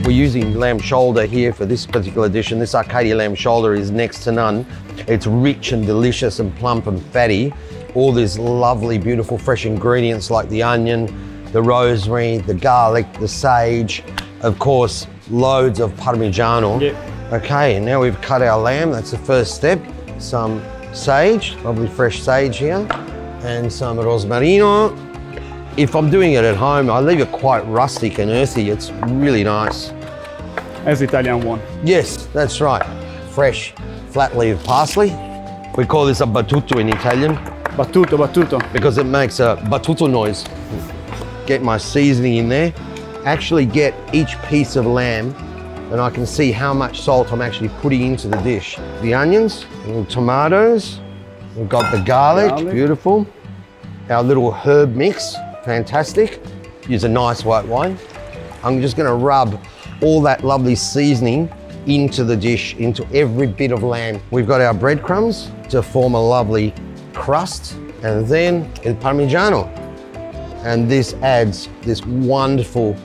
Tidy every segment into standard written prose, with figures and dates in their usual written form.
We're using lamb shoulder here for this particular dish, and this Arcadia lamb shoulder is next to none. It's rich and delicious and plump and fatty. All these lovely, beautiful, fresh ingredients like the onion, the rosemary, the garlic, the sage, of course, loads of Parmigiano. Yep. Okay, and now we've cut our lamb. That's the first step. Some sage, lovely fresh sage here, and some rosmarino. If I'm doing it at home, I leave it quite rustic and earthy. It's really nice. As the Italian one. Yes, that's right. Fresh, flat leaf parsley. We call this a battuto in Italian. Battuto, battuto. Because it makes a battuto noise. Get my seasoning in there. Actually get each piece of lamb, and I can see how much salt I'm actually putting into the dish. The onions, little tomatoes. We've got the garlic, beautiful. Our little herb mix, fantastic. Use a nice white wine. I'm just gonna rub all that lovely seasoning into the dish, into every bit of lamb. We've got our breadcrumbs to form a lovely crust, and then el Parmigiano. And this adds this wonderful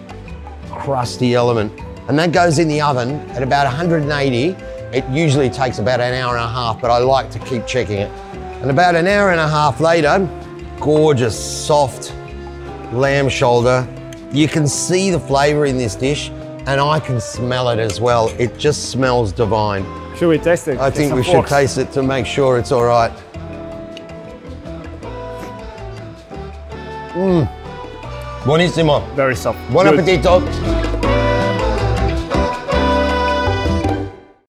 crusty element. And that goes in the oven at about 180. It usually takes about an hour and a half, but I like to keep checking it. And about an hour and a half later, gorgeous, soft lamb shoulder. You can see the flavor in this dish, and I can smell it as well. It just smells divine. Should we taste it? I think we should taste it to make sure it's all right. Buonissimo. Very soft. Buon Good. appetito.